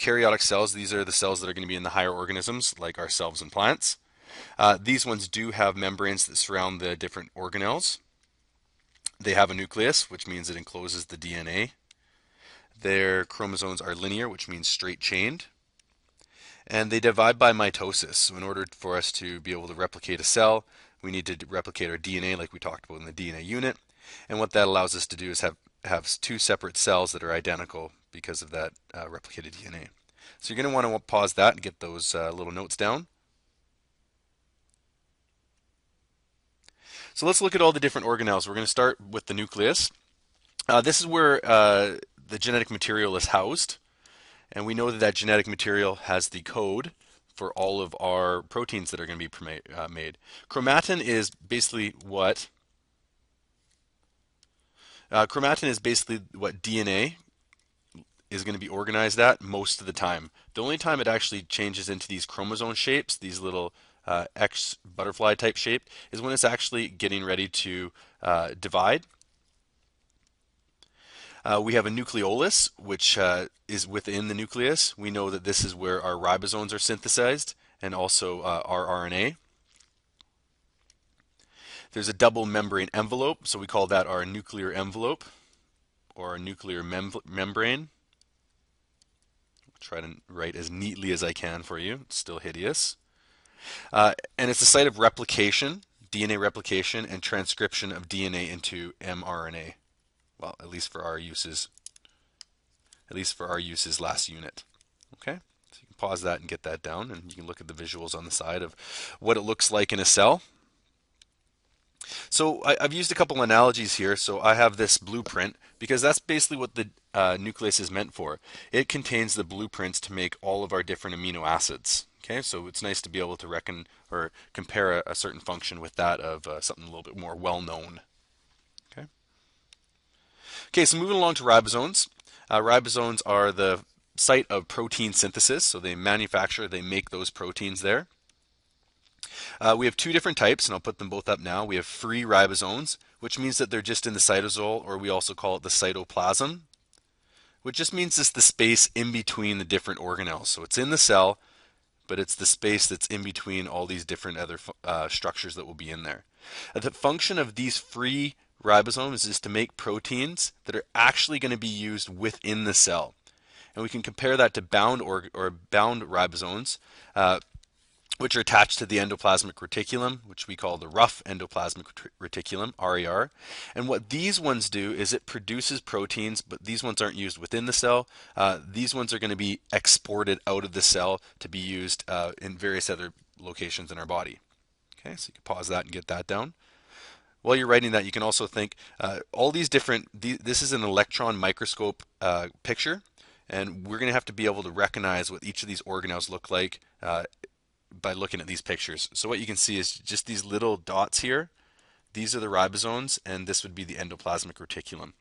eukaryotic cells, these are the cells that are going to be in the higher organisms like ourselves and plants. These ones do have membranes that surround the different organelles. They have a nucleus, which means it encloses the DNA. Their chromosomes are linear, which means straight chained. And they divide by mitosis. So in order for us to be able to replicate a cell, we need to replicate our DNA like we talked about in the DNA unit. And what that allows us to do is have two separate cells that are identical because of that replicated DNA. So you're going to want to pause that and get those little notes down. So let's look at all the different organelles. We're going to start with the nucleus. This is where the genetic material is housed. And we know that that genetic material has the code for all of our proteins that are going to be made. Chromatin is basically what DNA is going to be organized at most of the time. The only time it actually changes into these chromosome shapes, these little X butterfly type shape, is when it's actually getting ready to divide. We have a nucleolus, which is within the nucleus. We know that this is where our ribosomes are synthesized and also our RNA. There's a double membrane envelope, so we call that our nuclear envelope or our nuclear membrane. I'll try to write as neatly as I can for you. It's still hideous. And it's the site of replication, DNA replication, and transcription of DNA into mRNA. Well, at least for our uses last unit. Okay, so you can pause that and get that down, and you can look at the visuals on the side of what it looks like in a cell. So I've used a couple analogies here. So I have this blueprint because that's basically what the nucleus is meant for. It contains the blueprints to make all of our different amino acids. Okay, so it's nice to be able to reckon or compare a certain function with that of something a little bit more well known. Okay, so moving along to ribosomes. Ribosomes are the site of protein synthesis, so they make those proteins there. We have two different types, and I'll put them both up now. We have free ribosomes, which means that they're just in the cytosol, or we also call it the cytoplasm, which just means it's the space in between the different organelles. So it's in the cell, but it's the space that's in between all these different other structures that will be in there. The function of these free ribosomes is to make proteins that are actually going to be used within the cell. And we can compare that to bound ribosomes, which are attached to the endoplasmic reticulum, which we call the rough endoplasmic reticulum, RER. And what these ones do is it produces proteins, but these ones aren't used within the cell. These ones are going to be exported out of the cell to be used in various other locations in our body. Okay, so you can pause that and get that down. While you're writing that, you can also think all these different, this is an electron microscope picture, and we're going to have to be able to recognize what each of these organelles look like by looking at these pictures. So what you can see is just these little dots here. These are the ribosomes, and this would be the endoplasmic reticulum.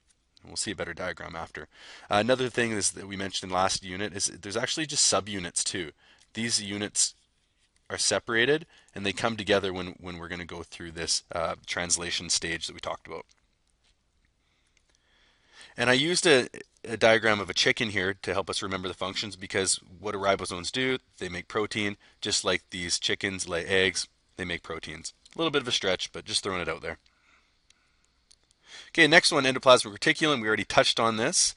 We'll see a better diagram after. Another thing is that we mentioned in last unit is there's actually just subunits too. These units are separated and they come together when we're going to go through this translation stage that we talked about. And I used a diagram of a chicken here to help us remember the functions, because what do ribosomes do? They make protein, just like these chickens lay eggs, they make proteins. A little bit of a stretch, but just throwing it out there. Okay, next one, endoplasmic reticulum. We already touched on this.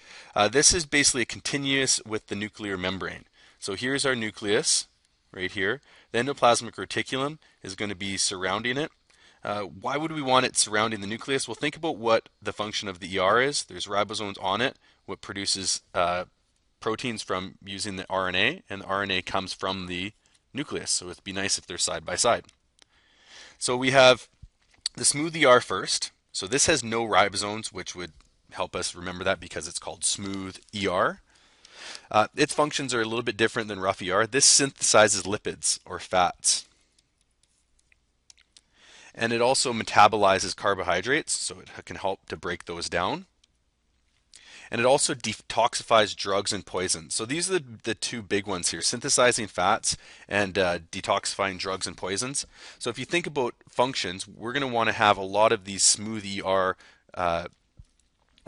This is basically continuous with the nuclear membrane. So here's our nucleus right here. The endoplasmic reticulum is going to be surrounding it. Why would we want it surrounding the nucleus? Well, think about what the function of the ER is. There's ribosomes on it, what produces proteins from using the RNA, and the RNA comes from the nucleus. So it'd be nice if they're side by side. So we have the smooth ER first. So this has no ribosomes, which would help us remember that because it's called smooth ER. Its functions are a little bit different than rough ER. This synthesizes lipids or fats. And it also metabolizes carbohydrates, so it can help to break those down. And it also detoxifies drugs and poisons. So these are the two big ones here, synthesizing fats and detoxifying drugs and poisons. So if you think about functions, we're going to want to have a lot of these smooth ER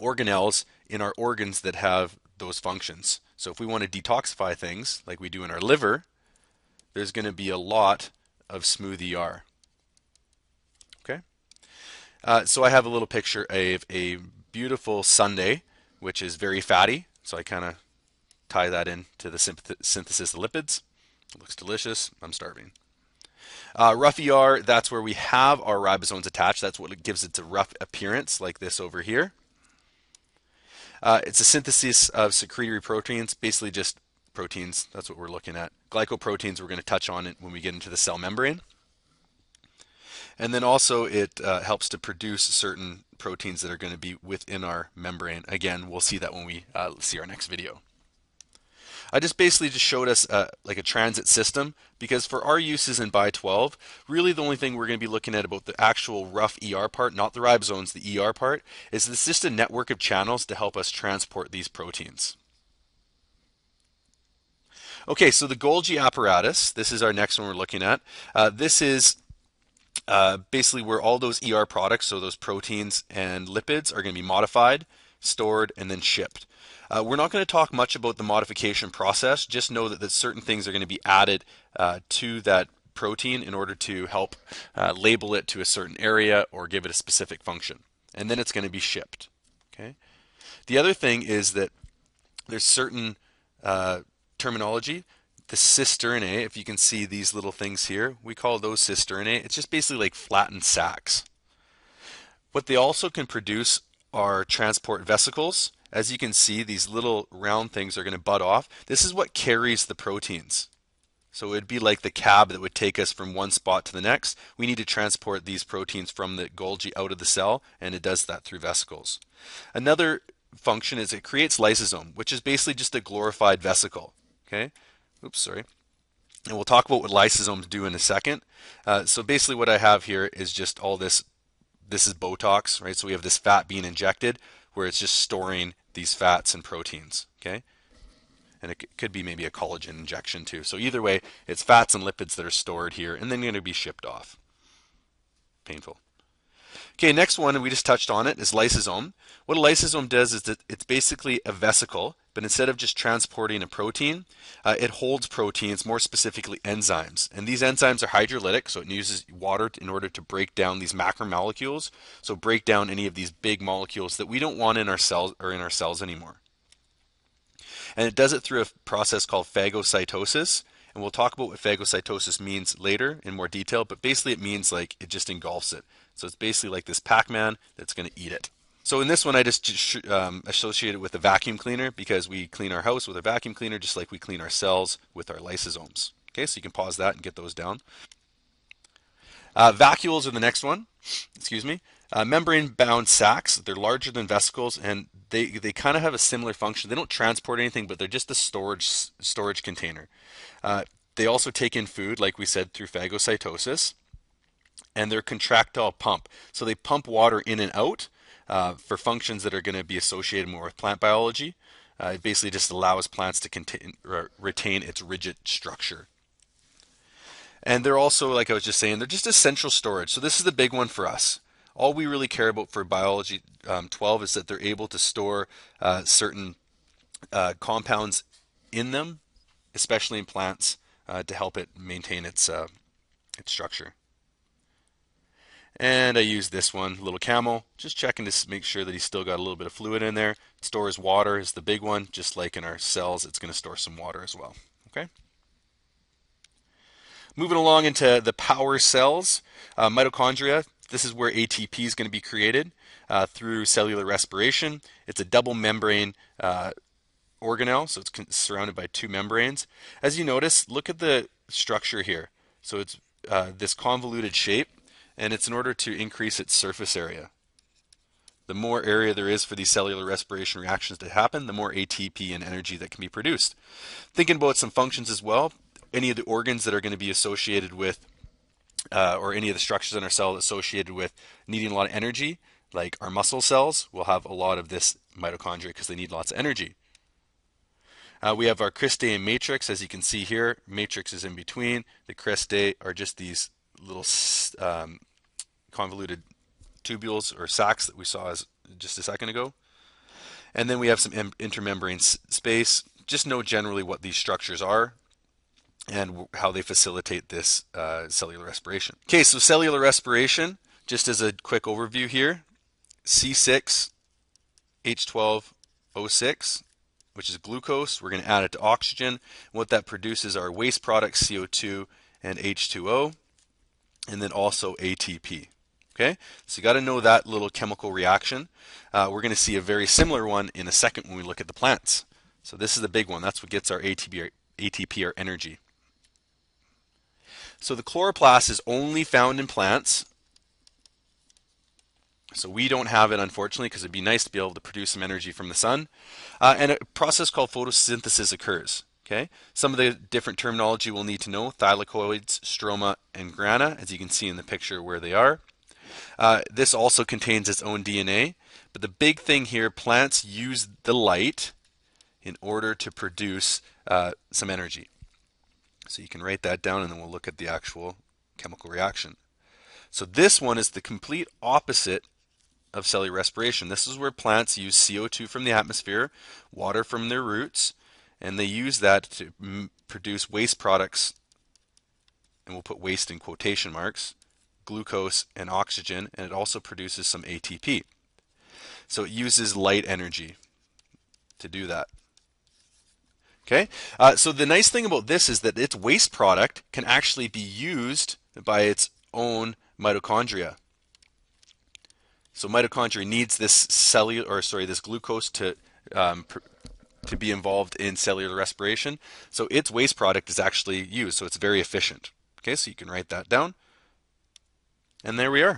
organelles in our organs that have those functions. So if we want to detoxify things like we do in our liver, there's going to be a lot of smooth ER. Okay. So I have a little picture of a beautiful sundae, which is very fatty. So I kind of tie that into the synthesis of lipids. It looks delicious. I'm starving. Rough ER, that's where we have our ribosomes attached. That's what gives it a rough appearance, like this over here. It's a synthesis of secretory proteins, basically just proteins. That's what we're looking at. Glycoproteins, we're going to touch on it when we get into the cell membrane. And then also it helps to produce certain proteins that are going to be within our membrane. Again, we'll see that when we see our next video. I just basically just showed us like a transit system, because for our uses in Bi-12, really the only thing we're going to be looking at about the actual rough ER part, not the ribosomes, the ER part, is it's just a network of channels to help us transport these proteins. Okay, so the Golgi apparatus, this is our next one we're looking at. This is basically where all those ER products, so those proteins and lipids, are going to be modified, stored, and then shipped. We're not going to talk much about the modification process. Just know that certain things are going to be added to that protein in order to help label it to a certain area or give it a specific function. And then it's going to be shipped. Okay. The other thing is that there's certain terminology. The cisternae, if you can see these little things here, we call those cisternae. It's just basically like flattened sacs. What they also can produce are transport vesicles. As you can see, these little round things are going to bud off. This is what carries the proteins. So it'd be like the cab that would take us from one spot to the next. We need to transport these proteins from the Golgi out of the cell, and it does that through vesicles. Another function is it creates lysosome, which is basically just a glorified vesicle. Okay. Oops, sorry. And we'll talk about what lysosomes do in a second. So basically what I have here is just all this. This is Botox, right? So we have this fat being injected where it's just storing these fats and proteins, okay? And it could be maybe a collagen injection too. So either way, it's fats and lipids that are stored here and then going to be shipped off. Painful. Okay, next one, and we just touched on it, is lysosome. What a lysosome does is that it's basically a vesicle, but instead of just transporting a protein, it holds proteins, more specifically enzymes. And these enzymes are hydrolytic, so it uses water in order to break down these macromolecules, so break down any of these big molecules that we don't want in our cells anymore. And it does it through a process called phagocytosis. And we'll talk about what phagocytosis means later in more detail, but basically it means like it just engulfs it. So it's basically like this Pac-Man that's going to eat it. So in this one, I just associate it with a vacuum cleaner, because we clean our house with a vacuum cleaner just like we clean our cells with our lysosomes. Okay, so you can pause that and get those down. Vacuoles are the next one. Excuse me. Membrane-bound sacs. They're larger than vesicles, and they kind of have a similar function. They don't transport anything, but they're just a storage container. They also take in food, like we said, through phagocytosis, and they're contractile pump. So they pump water in and out for functions that are going to be associated more with plant biology. It basically just allows plants to retain its rigid structure. And they're also, like I was just saying, they're just essential storage. So this is the big one for us. All we really care about for biology 12 is that they're able to store certain compounds in them, especially in plants, to help it maintain its structure. And I use this one, little camel, just checking to make sure that he's still got a little bit of fluid in there. It stores water is the big one, just like in our cells, it's going to store some water as well. Okay. Moving along into the power cells, mitochondria. This is where ATP is going to be created through cellular respiration. It's a double membrane organelle, so it's surrounded by two membranes. As you notice, look at the structure here. So it's this convoluted shape, and it's in order to increase its surface area. The more area there is for these cellular respiration reactions to happen, the more ATP and energy that can be produced. Thinking about some functions as well, any of the organs that are going to be associated with, or any of the structures in our cell associated with needing a lot of energy, like our muscle cells, will have a lot of this mitochondria because they need lots of energy. We have our cristae and matrix, as you can see here. Matrix is in between. The cristae are just these little convoluted tubules or sacs that we saw just a second ago. And then we have some intermembrane space just know generally what these structures are and how they facilitate this cellular respiration. Okay, so cellular respiration, just as a quick overview here, C6H12O6, which is glucose. We're going to add it to oxygen. What that produces are waste products, CO2 and H2O, and then also ATP. Okay, so you got to know that little chemical reaction. We're going to see a very similar one in a second when we look at the plants. So this is the big one. That's what gets our ATP, our energy. So the chloroplast is only found in plants. So we don't have it, unfortunately, because it'd be nice to be able to produce some energy from the sun. And a process called photosynthesis occurs. Okay, some of the different terminology we'll need to know: thylakoids, stroma, and grana, as you can see in the picture where they are. This also contains its own DNA, but the big thing here, plants use the light in order to produce some energy. So you can write that down and then we'll look at the actual chemical reaction. So this one is the complete opposite of cellular respiration. This is where plants use CO2 from the atmosphere, water from their roots, and they use that to produce waste products, and we'll put waste in quotation marks, glucose and oxygen, and it also produces some ATP. So it uses light energy to do that. Okay, so the nice thing about this is that its waste product can actually be used by its own mitochondria. So mitochondria needs this this glucose to be involved in cellular respiration. So its waste product is actually used, so it's very efficient. Okay, so you can write that down. And there we are.